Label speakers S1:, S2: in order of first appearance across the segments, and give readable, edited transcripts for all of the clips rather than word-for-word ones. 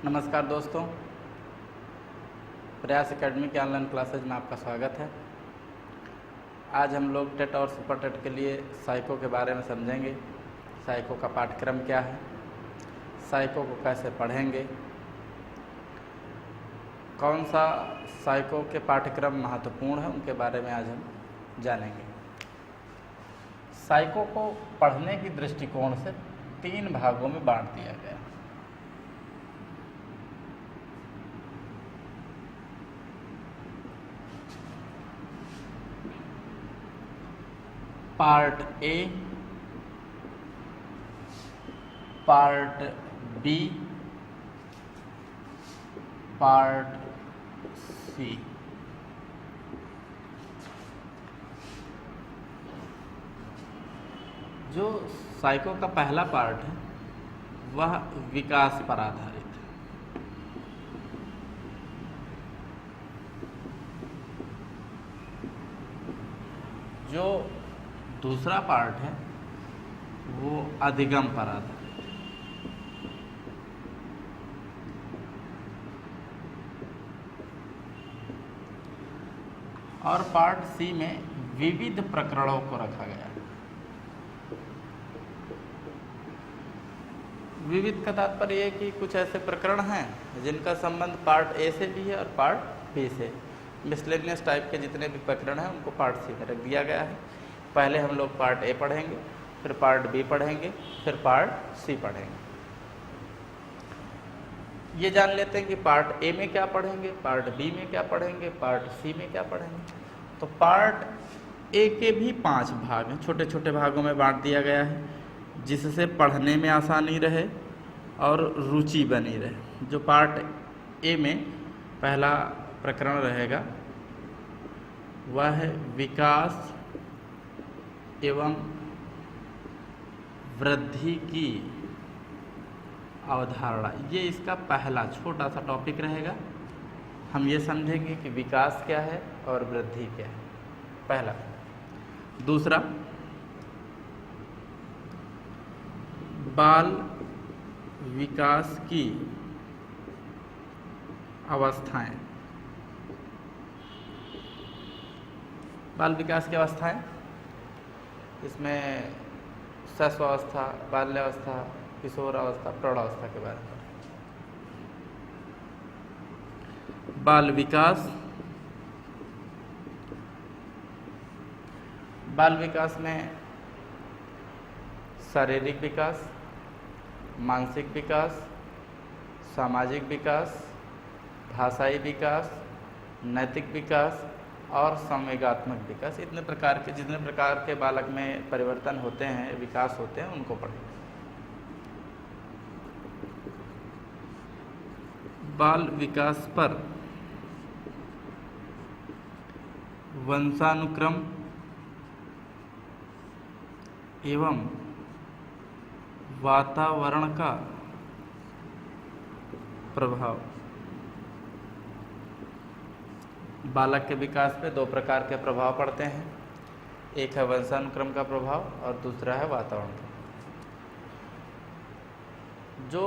S1: नमस्कार दोस्तों, प्रयास एकेडमी के ऑनलाइन क्लासेज में आपका स्वागत है। आज हम लोग टेट और सुपर टेट के लिए साइको के बारे में समझेंगे। साइको का पाठ्यक्रम क्या है, साइको को कैसे पढ़ेंगे, कौन सा साइको के पाठ्यक्रम महत्वपूर्ण है, उनके बारे में आज हम जानेंगे। साइको को पढ़ने की दृष्टिकोण से 3 भागों में बांट दिया गया। Part A, part B, part सी। जो साइको का पहला पार्ट है वह विकास पर आधारित है। जो दूसरा पार्ट है वो अधिगम पर आधारित है। और पार्ट सी में विविध प्रकरणों को रखा गया है। विविध का तात्पर्य है कि कुछ ऐसे प्रकरण हैं जिनका संबंध पार्ट ए से भी है और पार्ट बी से। मिसलेनियस टाइप के जितने भी प्रकरण हैं उनको पार्ट सी में रख दिया गया है। पहले हम लोग पार्ट ए पढ़ेंगे, फिर पार्ट बी पढ़ेंगे, फिर पार्ट सी पढ़ेंगे। ये जान लेते हैं कि पार्ट ए में क्या पढ़ेंगे, पार्ट बी में क्या पढ़ेंगे, पार्ट सी में क्या पढ़ेंगे। तो पार्ट ए के भी 5 भाग हैं, छोटे छोटे भागों में बांट दिया गया है, जिससे पढ़ने में आसानी रहे और रुचि बनी रहे। जो पार्ट ए में पहला प्रकरण रहेगा वह है विकास एवं वृद्धि की अवधारणा। ये इसका पहला छोटा सा टॉपिक रहेगा। हम ये समझेंगे कि विकास क्या है और वृद्धि क्या है, पहला। दूसरा, बाल विकास की अवस्थाएं। बाल विकास की अवस्थाएं, इसमें शैशवावस्था, बाल्यावस्था, किशोरावस्था, प्रौढ़ावस्था के बारे में। बाल विकास, बाल विकास में शारीरिक विकास, मानसिक विकास, सामाजिक विकास, भाषाई विकास, नैतिक विकास और संवेगात्मक विकास, इतने प्रकार के जितने प्रकार के बालक में परिवर्तन होते हैं, विकास होते हैं, उनको पढ़ें। बाल विकास पर वंशानुक्रम एवं वातावरण का प्रभाव। बालक के विकास पे 2 प्रकार के प्रभाव पड़ते हैं, एक है वंशानुक्रम का प्रभाव और दूसरा है वातावरण का। जो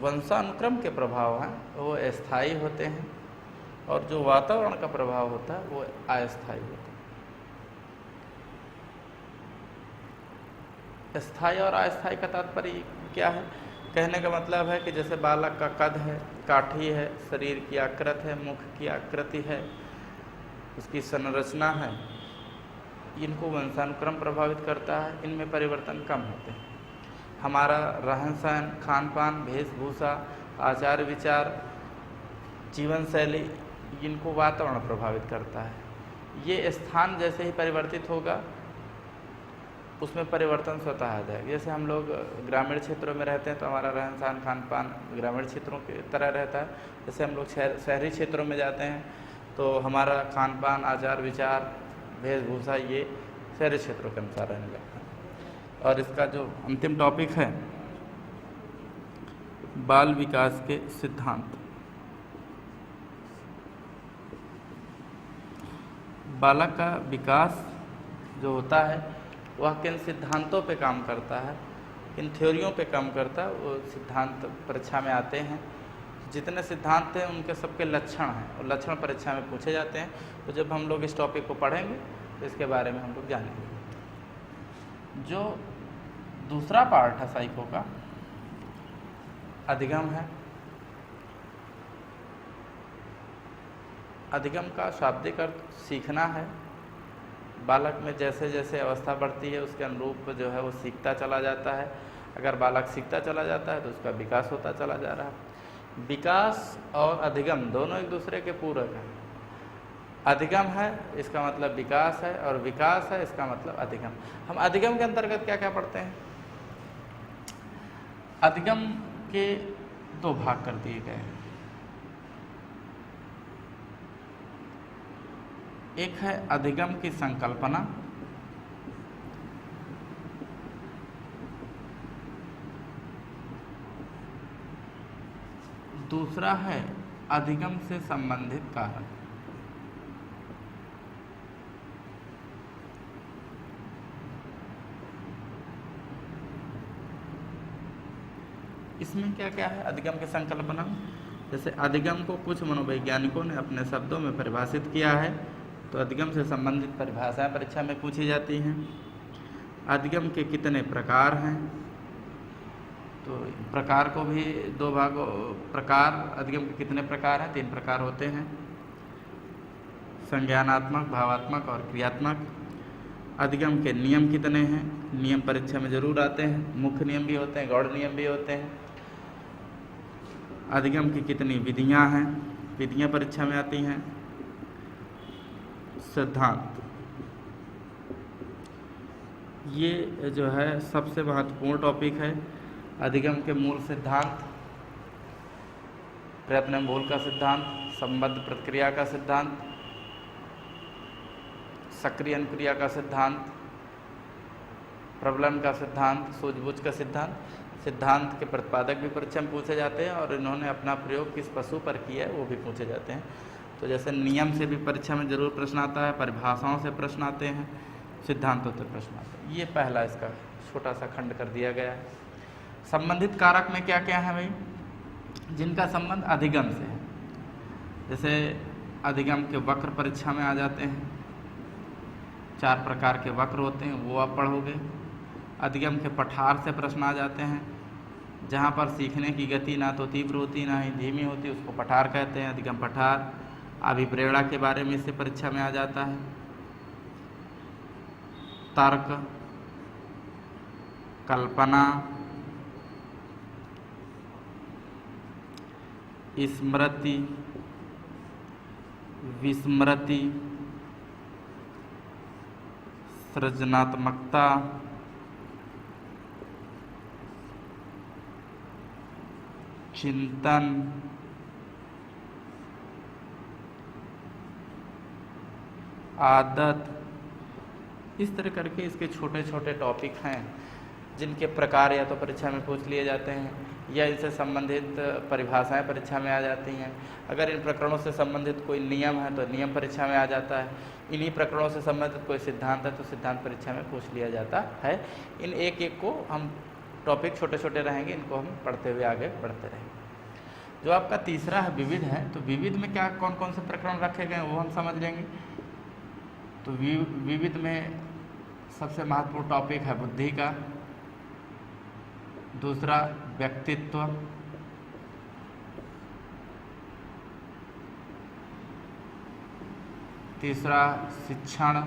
S1: वंशानुक्रम के प्रभाव हैं वो अस्थायी होते हैं और जो वातावरण का प्रभाव होता है वो अस्थायी होता है। स्थायी और अस्थायी का तात्पर्य क्या है? कहने का मतलब है कि जैसे बालक का कद है, काठी है, शरीर की आकृति है, मुख की आकृति है, उसकी संरचना है, इनको वंशानुक्रम प्रभावित करता है। इनमें परिवर्तन कम होते हैं। हमारा रहन सहन, खान पान, वेशभूषा, आचार विचार, जीवन शैली, इनको वातावरण प्रभावित करता है। ये स्थान जैसे ही परिवर्तित होगा उसमें परिवर्तन स्वतः आ जाएगा। जैसे हम लोग ग्रामीण क्षेत्रों में रहते हैं तो हमारा रहन सहन, खान पान ग्रामीण क्षेत्रों की तरह रहता है। जैसे हम लोग शहरी क्षेत्रों में जाते हैं तो हमारा खान पान, आचार विचार, वेशभूषा ये शहरी क्षेत्रों के अनुसार रहने लगता है। और इसका जो अंतिम टॉपिक है बाल विकास के सिद्धांत। बालक का विकास जो होता है वह किन सिद्धांतों पे काम करता है, किन थ्योरियों पे काम करता है, वो सिद्धांत परीक्षा में आते हैं। जितने सिद्धांत हैं उनके सबके लक्षण हैं और लक्षण परीक्षा में पूछे जाते हैं। तो जब हम लोग इस टॉपिक को पढ़ेंगे तो इसके बारे में हम लोग जानेंगे। जो दूसरा पार्ट है साइको का, अधिगम है। अधिगम का शाब्दिक अर्थ सीखना है। बालक में जैसे जैसे अवस्था बढ़ती है उसके अनुरूप जो है वो सीखता चला जाता है। अगर बालक सीखता चला जाता है तो उसका विकास होता चला जा रहा है। विकास और अधिगम दोनों एक दूसरे के पूरक हैं। अधिगम है इसका मतलब विकास है, और विकास है इसका मतलब अधिगम। हम अधिगम के अंतर्गत क्या क्या पढ़ते हैं? अधिगम के दो भाग कर दिए गए हैं। एक है अधिगम की संकल्पना, दूसरा है अधिगम से संबंधित कारक। इसमें क्या क्या है अधिगम की संकल्पना में? जैसे अधिगम को कुछ मनोवैज्ञानिकों ने अपने शब्दों में परिभाषित किया है, तो अधिगम से संबंधित परिभाषाएं परीक्षा में पूछी जाती हैं। अधिगम के कितने प्रकार हैं? तो प्रकार को भी दो भागों, प्रकार अधिगम के कितने प्रकार हैं? 3 प्रकार होते हैं, संज्ञानात्मक, भावात्मक और क्रियात्मक। अधिगम के नियम कितने हैं? नियम परीक्षा में जरूर आते हैं, मुख्य नियम भी होते हैं, गौड़ नियम भी होते हैं। अधिगम की कितनी विधियां हैं? विधियां परीक्षा में आती हैं। सिद्धांत, ये जो है सबसे महत्वपूर्ण टॉपिक है। अधिगम के मूल सिद्धांत, प्रयत्न मूल का सिद्धांत, संबद्ध प्रक्रिया का सिद्धांत, सक्रिय अनुक्रिया का सिद्धांत, प्रबलन का सिद्धांत, सूझबूझ का सिद्धांत। सिद्धांत के प्रतिपादक भी परीक्षा में पूछे जाते हैं और इन्होंने अपना प्रयोग किस पशु पर किया है वो भी पूछे जाते हैं। तो जैसे नियम से भी परीक्षा में जरूर प्रश्न आता है, परिभाषाओं से प्रश्न आते हैं, सिद्धांतों से प्रश्न आते हैं। ये पहला इसका छोटा सा खंड कर दिया गया है। संबंधित कारक में क्या क्या है भाई? जिनका संबंध अधिगम से है। जैसे अधिगम के वक्र परीक्षा में आ जाते हैं, 4 प्रकार के वक्र होते हैं, वो आप पढ़ोगे। अधिगम के पठार से प्रश्न आ जाते हैं, जहाँ पर सीखने की गति ना तो तीव्र होती ना ही धीमी होती, उसको पठार कहते हैं, अधिगम पठार। अभिप्रेरणा के बारे में इससे परीक्षा में आ जाता है। तर्क, कल्पना, स्मृति, विस्मृति, सृजनात्मकता, चिंतन, आदत, इस तरह करके इसके छोटे छोटे टॉपिक हैं जिनके प्रकार या तो परीक्षा में पूछ लिए जाते हैं या इनसे संबंधित परिभाषाएं परीक्षा में आ जाती हैं। अगर इन प्रकरणों से संबंधित कोई नियम है तो नियम परीक्षा में आ जाता है। इन्हीं प्रकरणों से संबंधित कोई सिद्धांत है तो सिद्धांत परीक्षा में पूछ लिया जाता है। इन एक एक को हम टॉपिक छोटे छोटे रहेंगे, इनको हम पढ़ते हुए आगे बढ़ते रहेंगे। जो आपका तीसरा है विविध है, तो विविध में क्या कौन कौन से प्रकरण रखे गए हैं वो हम समझ लेंगे। तो विविध में सबसे महत्वपूर्ण टॉपिक है बुद्धि का, दूसरा व्यक्तित्व, तीसरा शिक्षण,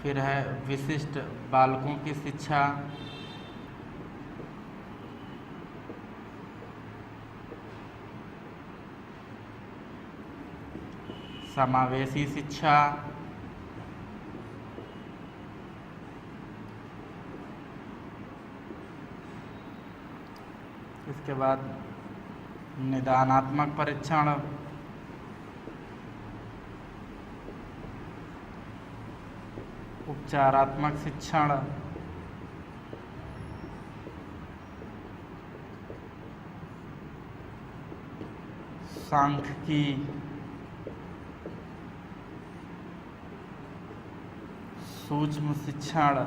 S1: फिर है विशिष्ट बालकों की शिक्षा, समावेशी शिक्षा, इसके बाद निदानात्मक परीक्षण, उपचारात्मक शिक्षण, सांख्यिकी, सूक्ष्म शिक्षण,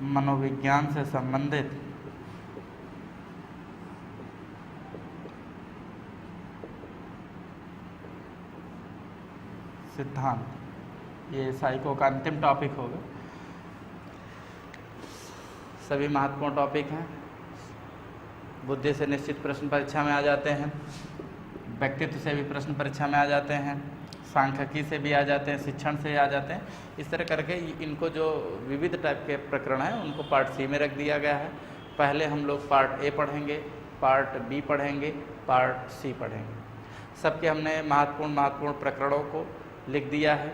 S1: मनोविज्ञान से संबंधित सिद्धांत, ये साइको का अंतिम टॉपिक होगा। सभी महत्वपूर्ण टॉपिक हैं। बुद्धि से निश्चित प्रश्न परीक्षा में आ जाते हैं, व्यक्तित्व से भी प्रश्न परीक्षा में आ जाते हैं, सांख्यिकी से भी आ जाते हैं, शिक्षण से आ जाते हैं। इस तरह करके इनको जो विविध टाइप के प्रकरण हैं उनको पार्ट सी में रख दिया गया है। पहले हम लोग पार्ट ए पढ़ेंगे, पार्ट बी पढ़ेंगे, पार्ट सी पढ़ेंगे। सबके हमने महत्वपूर्ण प्रकरणों को लिख दिया है।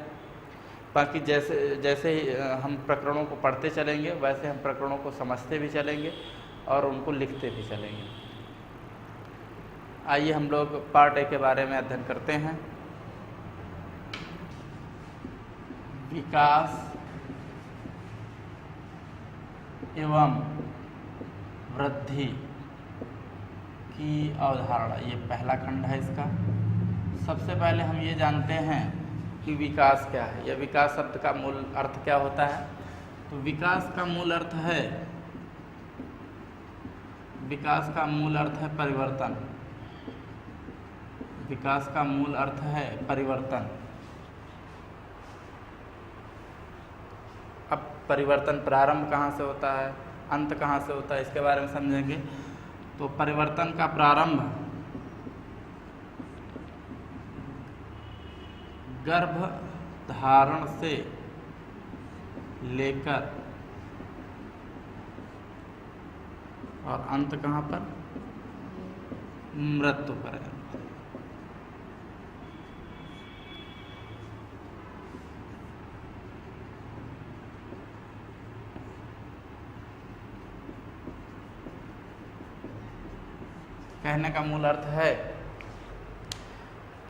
S1: बाकी जैसे जैसे ही हम प्रकरणों को पढ़ते चलेंगे वैसे हम प्रकरणों को समझते भी चलेंगे और उनको लिखते भी चलेंगे। आइए हम लोग पार्ट ए के बारे में अध्ययन करते हैं। विकास एवं वृद्धि की अवधारणा, ये पहला खंड है इसका। सबसे पहले हम ये जानते हैं कि विकास क्या है, या विकास शब्द का मूल अर्थ क्या होता है। तो विकास का मूल अर्थ है, विकास का मूल अर्थ है परिवर्तन। विकास का मूल अर्थ है परिवर्तन। अब परिवर्तन प्रारंभ कहाँ से होता है, अंत कहाँ से होता है, इसके बारे में समझेंगे। तो परिवर्तन का प्रारंभ गर्भ धारण से लेकर और अंत कहाँ पर, मृत्यु पर। कहने का मूल अर्थ है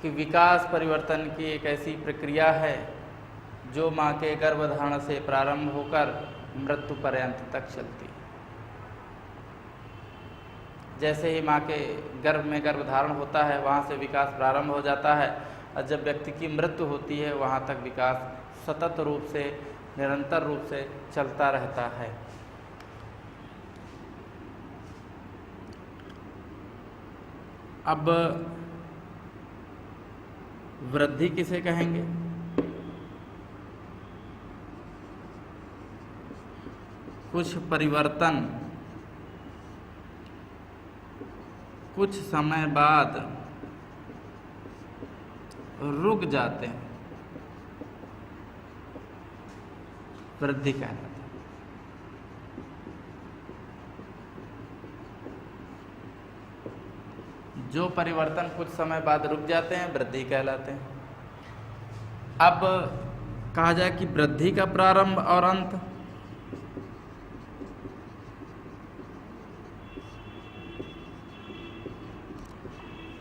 S1: कि विकास परिवर्तन की एक ऐसी प्रक्रिया है जो माँ के गर्भधारण से प्रारंभ होकर मृत्यु पर्यंत तक चलती है। जैसे ही माँ के गर्भ में गर्भधारण होता है वहाँ से विकास प्रारंभ हो जाता है, और जब व्यक्ति की मृत्यु होती है वहाँ तक विकास सतत रूप से, निरंतर रूप से चलता रहता है। अब वृद्धि किसे कहेंगे? कुछ परिवर्तन कुछ समय बाद रुक जाते हैं, वृद्धि कहलाता है। जो परिवर्तन कुछ समय बाद रुक जाते हैं वृद्धि कहलाते हैं। अब कहा जाए कि वृद्धि का प्रारंभ और अंत,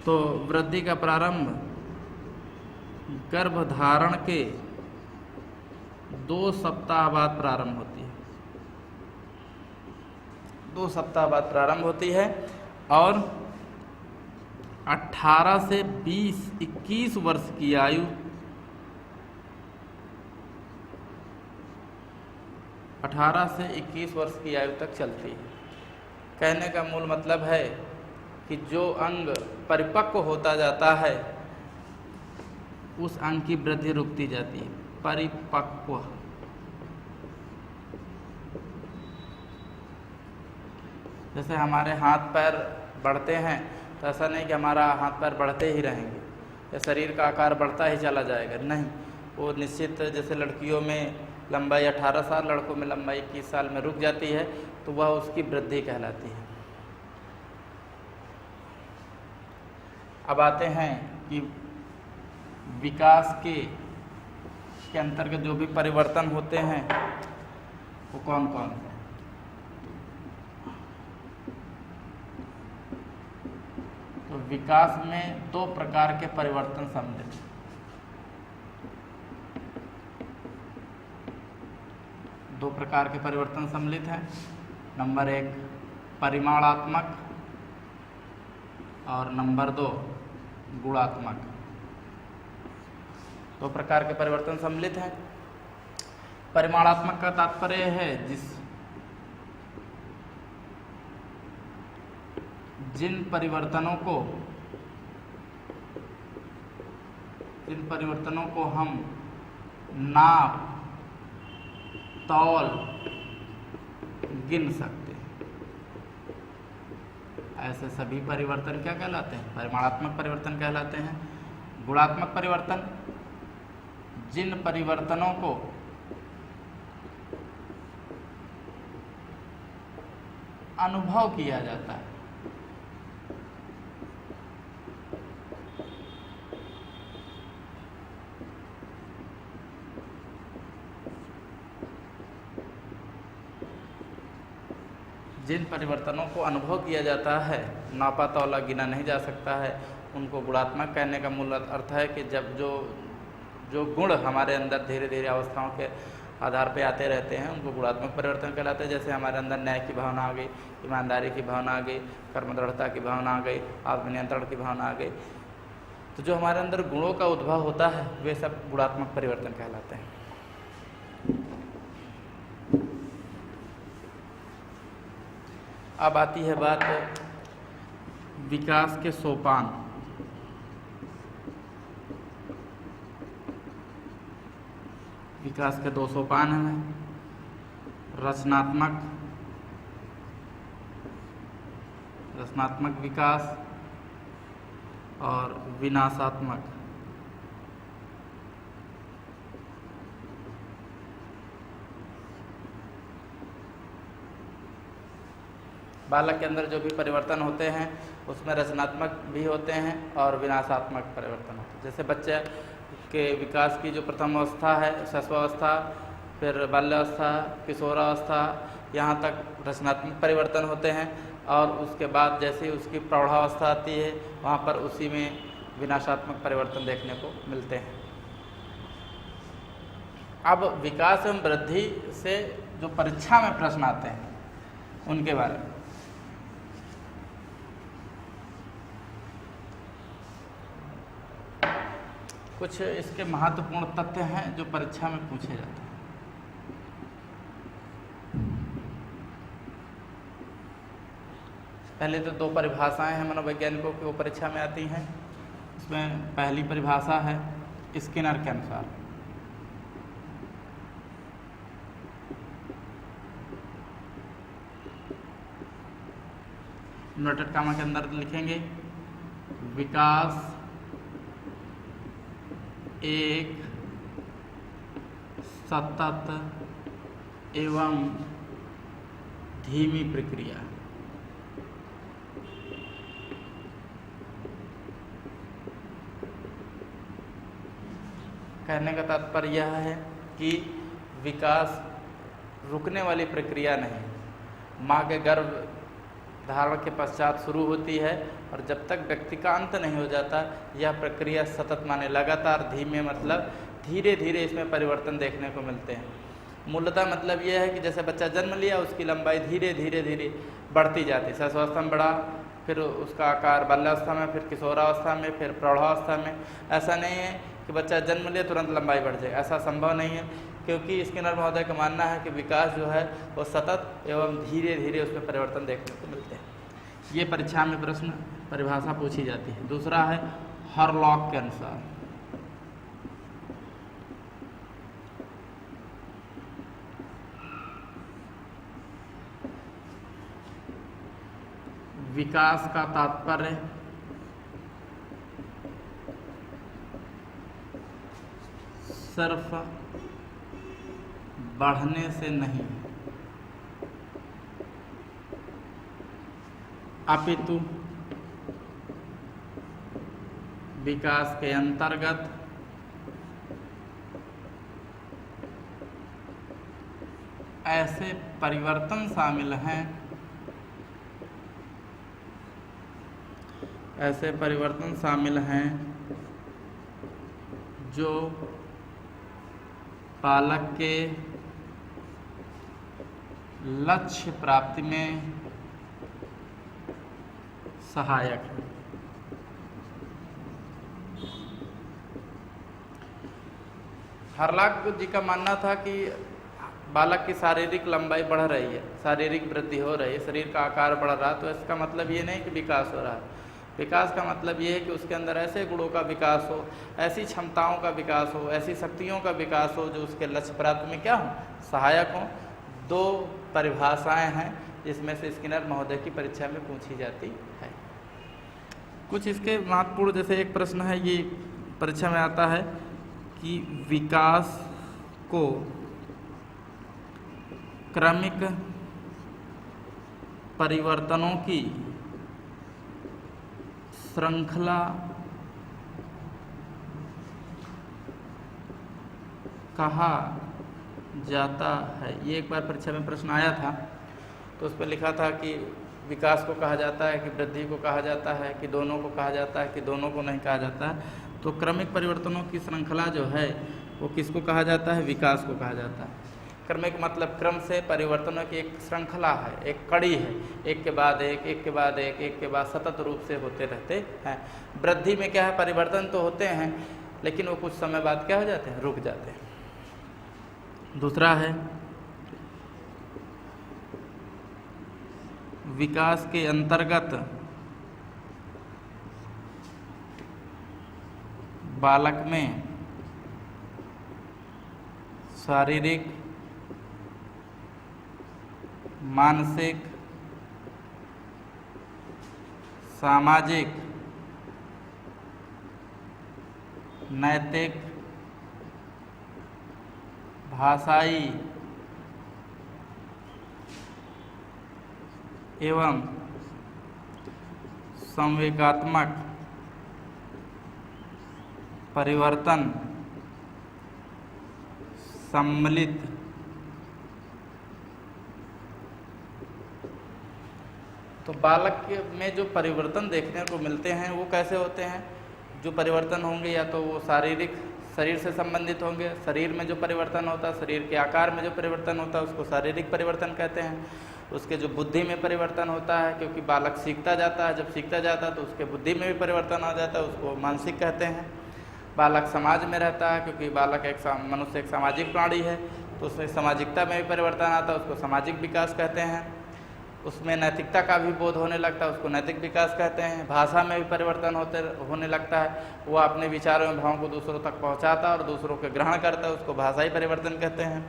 S1: तो वृद्धि का प्रारंभ गर्भधारण के 2 सप्ताह बाद प्रारंभ होती है। 2 सप्ताह बाद प्रारंभ होती है और 18 से 21 वर्ष की आयु, 18 से 21 वर्ष की आयु तक चलती है। कहने का मूल मतलब है कि जो अंग परिपक्व होता जाता है उस अंग की वृद्धि रुकती जाती है। परिपक्व, जैसे हमारे हाथ पैर बढ़ते हैं तो ऐसा नहीं कि हमारा हाथ पैर बढ़ते ही रहेंगे या शरीर का आकार बढ़ता ही चला जाएगा, नहीं। वो निश्चित, जैसे लड़कियों में लंबाई 18 साल, लड़कों में लंबाई 21 साल में रुक जाती है, तो वह उसकी वृद्धि कहलाती है। अब आते हैं कि विकास के अंतर्गत जो भी परिवर्तन होते हैं वो कौन कौन से। तो विकास में 2 प्रकार के परिवर्तन सम्मिलित हैं। 2 प्रकार के परिवर्तन सम्मिलित हैं। नंबर 1 परिमाणात्मक और नंबर 2 गुणात्मक। 2 प्रकार के परिवर्तन सम्मिलित हैं। परिमाणात्मक का तात्पर्य है जिन परिवर्तनों को हम नाप, तौल, गिन सकते हैं, ऐसे सभी परिवर्तन क्या कहलाते हैं? परिमाणात्मक परिवर्तन कहलाते हैं। गुणात्मक परिवर्तन, जिन परिवर्तनों को अनुभव किया जाता है, जिन परिवर्तनों को अनुभव किया जाता है, नापा तौला गिना नहीं जा सकता है, उनको गुणात्मक कहने का मूल अर्थ है कि जब जो गुण हमारे अंदर धीरे धीरे अवस्थाओं के आधार पे आते रहते हैं, उनको गुणात्मक परिवर्तन कहलाते हैं। जैसे हमारे अंदर न्याय की भावना आ गई, ईमानदारी की भावना आ गई, कर्मदृढ़ता की भावना आ गई, आत्मनियंत्रण की भावना आ गई, तो जो हमारे अंदर गुणों का उद्भव होता है वे सब गुणात्मक परिवर्तन कहलाते हैं। अब आती है बात विकास के सोपान। विकास के दो सोपान हैं, रचनात्मक विकास और विनाशात्मक। बालक के अंदर जो भी परिवर्तन होते हैं उसमें रचनात्मक भी होते हैं और विनाशात्मक परिवर्तन होते हैं। जैसे बच्चे के विकास की जो प्रथम अवस्था है, शैशवावस्था, फिर बाल्यावस्था, किशोरावस्था, यहाँ तक रचनात्मक परिवर्तन होते हैं और उसके बाद जैसे उसकी प्रौढ़ावस्था आती है वहाँ पर उसी में विनाशात्मक परिवर्तन देखने को मिलते हैं। अब विकास एवं वृद्धि से जो परीक्षा में प्रश्न आते हैं उनके बारे में कुछ इसके महत्वपूर्ण तथ्य हैं जो परीक्षा में पूछे जाते हैं। पहले तो दो परिभाषाएं हैं मनोवैज्ञानिकों की, वो परीक्षा में आती हैं। इसमें पहली परिभाषा है स्किनर के अनुसार। इन्वर्टेड कामा के अंदर लिखेंगे विकास एक सतत एवं धीमी प्रक्रिया। कहने का तात्पर्य यह है कि विकास रुकने वाली प्रक्रिया नहीं, माँ के गर्भ धारण के पश्चात शुरू होती है और जब तक व्यक्ति का अंत नहीं हो जाता, यह प्रक्रिया सतत माने लगातार, धीमे मतलब धीरे धीरे इसमें परिवर्तन देखने को मिलते हैं। मूलतः मतलब यह है कि जैसे बच्चा जन्म लिया, उसकी लंबाई धीरे धीरे बढ़ती जाती है। शैशवावस्था में बढ़ा, फिर उसका आकार बाल्यावस्था में, फिर किशोरावस्था में, फिर प्रौढ़ावस्था में। ऐसा नहीं है कि बच्चा जन्म लिया तुरंत लंबाई बढ़ जाए, ऐसा संभव नहीं है, क्योंकि स्किनर महोदय का मानना है कि विकास जो है वो सतत एवं धीरे धीरे उसमें परिवर्तन देखने को मिलते हैं। ये परीक्षा में प्रश्न परिभाषा पूछी जाती है। दूसरा है हरलॉक के अनुसार। विकास का तात्पर्य सिर्फ बढ़ने से नहीं, अपितु विकास के अंतर्गत ऐसे परिवर्तन शामिल हैं, जो बालक के लक्ष्य प्राप्ति में सहायक है। हरलॉक जी का मानना था कि बालक की शारीरिक लंबाई बढ़ रही है, शारीरिक वृद्धि हो रही है, शरीर का आकार बढ़ रहा है, तो इसका मतलब ये नहीं कि विकास हो रहा है। विकास का मतलब ये है कि उसके अंदर ऐसे गुणों का विकास हो, ऐसी क्षमताओं का विकास हो, ऐसी शक्तियों का विकास हो जो उसके लक्ष्य प्राप्ति में क्या हो, सहायक हों। 2 परिभाषाएं हैं जिसमें से स्किनर महोदय की परीक्षा में पूछी जाती है। कुछ इसके महत्वपूर्ण, जैसे एक प्रश्न है, ये परीक्षा में आता है कि विकास को क्रमिक परिवर्तनों की श्रृंखला कहा जाता है। ये एक बार परीक्षा में प्रश्न आया था, तो उस पर लिखा था कि विकास को कहा जाता है कि वृद्धि को कहा जाता है कि दोनों को कहा जाता है कि दोनों को नहीं कहा जाता है। तो क्रमिक परिवर्तनों की श्रृंखला जो है वो किसको कहा जाता है, विकास को कहा जाता है। क्रमिक मतलब क्रम से परिवर्तनों की एक श्रृंखला है, एक कड़ी है, एक के बाद एक, एक के बाद एक के बाद सतत रूप से होते रहते हैं। वृद्धि में क्या है, परिवर्तन तो होते हैं लेकिन वो कुछ समय बाद क्या हो जाते हैं, रुक जाते हैं। दूसरा है विकास के अंतर्गत बालक में शारीरिक, मानसिक, सामाजिक, नैतिक, भाषाई एवं संवेगात्मक परिवर्तन सम्मिलित तो बालक में जो परिवर्तन देखने को मिलते हैं वो कैसे होते हैं। जो परिवर्तन होंगे या तो वो शारीरिक, शरीर से संबंधित होंगे, शरीर में जो परिवर्तन होता है, शरीर के आकार में जो परिवर्तन होता है उसको शारीरिक परिवर्तन कहते हैं। उसके जो बुद्धि में परिवर्तन होता है, क्योंकि बालक सीखता जाता है, जब सीखता जाता है तो उसके बुद्धि में भी परिवर्तन आ जाता है, उसको मानसिक कहते हैं। बालक समाज में रहता है, क्योंकि बालक मनुष्य एक सामाजिक प्राणी है, तो उसमें सामाजिकता में भी परिवर्तन आता है, उसको सामाजिक विकास कहते हैं। उसमें नैतिकता का भी बोध होने लगता है, उसको नैतिक विकास कहते हैं। भाषा में भी परिवर्तन होने लगता है, वो अपने विचारों एवं भावों को दूसरों तक पहुंचाता है और दूसरों के ग्रहण करता है, उसको भाषाई परिवर्तन कहते हैं।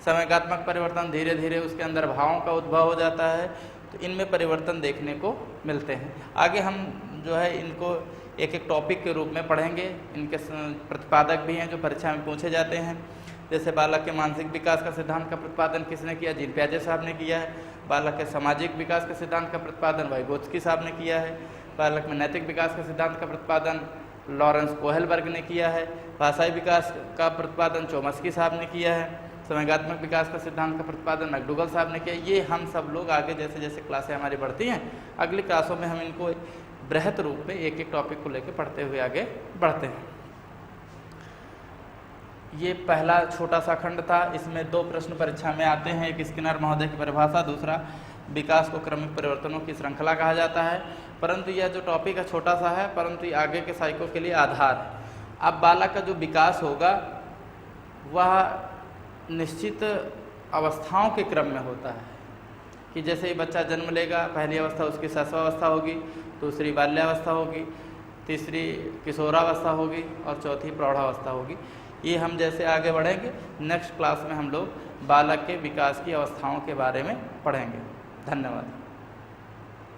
S1: संवेगात्मक परिवर्तन, धीरे धीरे उसके अंदर भावों का उद्भव हो जाता है, तो इनमें परिवर्तन देखने को मिलते हैं। आगे हम जो है इनको एक एक टॉपिक के रूप में पढ़ेंगे। इनके प्रतिपादक भी हैं जो परीक्षा में पूछे जाते हैं। जैसे बालक के मानसिक विकास का सिद्धांत का प्रतिपादन किसने किया, जीन पियाजे साहब ने किया है। बालक के सामाजिक विकास के सिद्धांत का प्रतिपादन वाइगोत्स्की साहब ने किया है। बालक में नैतिक विकास के सिद्धांत का प्रतिपादन लॉरेंस कोहेलबर्ग ने किया है। भाषाई विकास का प्रतिपादन चोमस्की साहब ने किया है। संवेगात्मक विकास का सिद्धांत का प्रतिपादन मैकडूगल साहब ने किया। ये हम सब लोग आगे जैसे जैसे क्लासें हमारी बढ़ती हैं, अगली क्लासों में हम इनको बृहत रूप में एक एक टॉपिक को लेकर पढ़ते हुए आगे बढ़ते हैं। ये पहला छोटा सा खंड था, इसमें 2 प्रश्न परीक्षा में आते हैं। एक स्किनर महोदय की परिभाषा, दूसरा विकास को क्रमिक परिवर्तनों की श्रृंखला कहा जाता है। परंतु यह जो टॉपिक है छोटा सा है, परंतु ये आगे के साइको के लिए आधार है। अब बालक का जो विकास होगा वह निश्चित अवस्थाओं के क्रम में होता है कि जैसे ही बच्चा जन्म लेगा, पहली अवस्था उसकी शैशवावस्था होगी, दूसरी बाल्यावस्था होगी, तीसरी किशोरावस्था होगी और चौथी प्रौढ़ावस्था होगी। ये हम जैसे आगे बढ़ेंगे, नेक्स्ट क्लास में हम लोग बालक के विकास की अवस्थाओं के बारे में पढ़ेंगे। धन्यवाद।